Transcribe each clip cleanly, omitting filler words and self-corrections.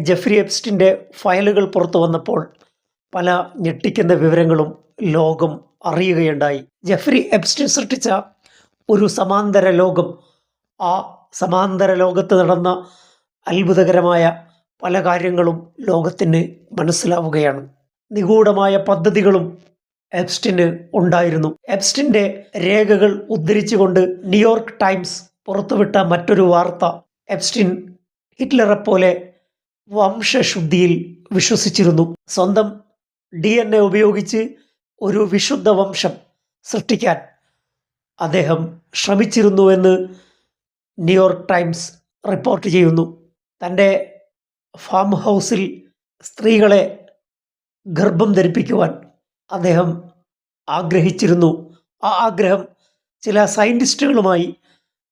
Jeffrey എപ്സ്റ്റിൻ്റെ ഫയലുകൾ പുറത്തു വന്നപ്പോൾ പല ഞെട്ടിക്കുന്ന വിവരങ്ങളും ലോകം അറിയുകയുണ്ടായി. ജെഫ്രി എപ്സ്റ്റിൻ സൃഷ്ടിച്ച ഒരു സമാന്തര ലോകം, ആ സമാന്തര ലോകത്ത് നടന്ന അത്ഭുതകരമായ പല കാര്യങ്ങളും ലോകത്തിന് മനസ്സിലാവുകയാണ്. നിഗൂഢമായ പദ്ധതികളും എപ്സ്റ്റിന് ഉണ്ടായിരുന്നു. എപ്സ്റ്റിൻ്റെ രേഖകൾ ഉദ്ധരിച്ചുകൊണ്ട് ന്യൂയോർക്ക് ടൈംസ് പുറത്തുവിട്ട മറ്റൊരു വാർത്ത, എപ്സ്റ്റിൻ ഹിറ്റ്ലറെപ്പോലെ വംശശുദ്ധിയിൽ വിശ്വസിച്ചിരുന്നു. സ്വന്തം DNA ഉപയോഗിച്ച് ഒരു വിശുദ്ധ വംശം സൃഷ്ടിക്കാൻ അദ്ദേഹം ശ്രമിച്ചിരുന്നുവെന്ന് ന്യൂയോർക്ക് ടൈംസ് റിപ്പോർട്ട് ചെയ്യുന്നു. തൻ്റെ ഫാം ഹൗസിൽ സ്ത്രീകളെ ഗർഭം ധരിപ്പിക്കുവാൻ അദ്ദേഹം ആഗ്രഹിച്ചിരുന്നു. ആ ആഗ്രഹം ചില സയൻറ്റിസ്റ്റുകളുമായി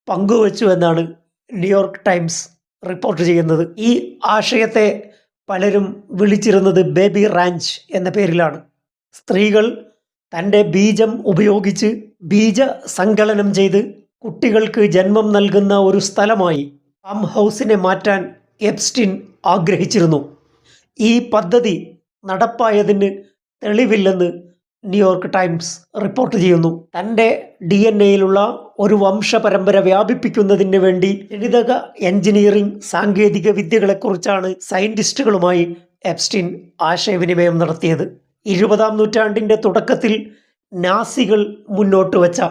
പങ്കുവച്ചു എന്നാണ് ന്യൂയോർക്ക് ടൈംസ് റിപ്പോർട്ട് ചെയ്യുന്നത്. ഈ ആശയത്തെ പലരും വിളിച്ചിരുന്നത് ബേബി റാഞ്ച് എന്ന പേരിലാണ്. സ്ത്രീകൾ തൻ്റെ ബീജം ഉപയോഗിച്ച് ബീജസങ്കലനം ചെയ്ത് കുട്ടികൾക്ക് ജന്മം നൽകുന്ന ഒരു സ്ഥലമായി ഫാം ഹൗസിനെ മാറ്റാൻ എപ്സ്റ്റിൻ ആഗ്രഹിച്ചിരുന്നു. ഈ പദ്ധതി നടപ്പായതിന് തെളിവില്ലെന്ന് ന്യൂയോർക്ക് ടൈംസ് റിപ്പോർട്ട് ചെയ്യുന്നു. തൻ്റെ DNA-യിലുള്ള ഒരു വംശപരമ്പര വ്യാപിപ്പിക്കുന്നതിന് വേണ്ടി ജനിതക എഞ്ചിനീയറിംഗ് സാങ്കേതിക വിദ്യകളെക്കുറിച്ചാണ് സയൻറ്റിസ്റ്റുകളുമായി എപ്സ്റ്റിൻ ആശയവിനിമയം നടത്തിയത്. 20-ാം നൂറ്റാണ്ടിൻ്റെ തുടക്കത്തിൽ നാസികൾ മുന്നോട്ട് വച്ച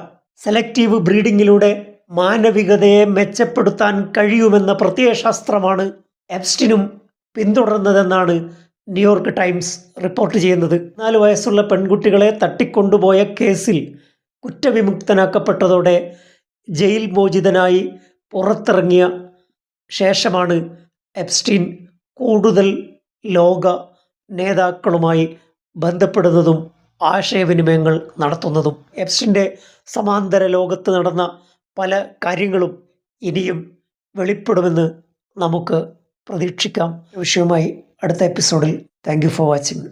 സെലക്റ്റീവ് ബ്രീഡിങ്ങിലൂടെ മാനവികതയെ മെച്ചപ്പെടുത്താൻ കഴിയുമെന്ന പ്രത്യയശാസ്ത്രമാണ് എപ്സ്റ്റിനും പിന്തുടർന്നതെന്നാണ് ന്യൂയോർക്ക് ടൈംസ് റിപ്പോർട്ട് ചെയ്യുന്നത്. 4 വയസ്സുള്ള പെൺകുട്ടികളെ തട്ടിക്കൊണ്ടുപോയ കേസിൽ കുറ്റവിമുക്തനാക്കപ്പെട്ടതോടെ ജയിൽ മോചിതനായി പുറത്തിറങ്ങിയ ശേഷമാണ് എപ്സ്റ്റിൻ കൂടുതൽ ലോക നേതാക്കളുമായി ബന്ധപ്പെടുന്നതും ആശയവിനിമയങ്ങൾ നടത്തുന്നതും. എപ്സ്റ്റിൻ്റെ സമാന്തര ലോകത്ത് നടന്ന പല കാര്യങ്ങളും ഇനിയും വെളിപ്പെടുമെന്ന് നമുക്ക് പ്രതീക്ഷിക്കാം. വിഷയവുമായി അടുത്ത എപ്പിസോഡിൽ. Thank you for watching.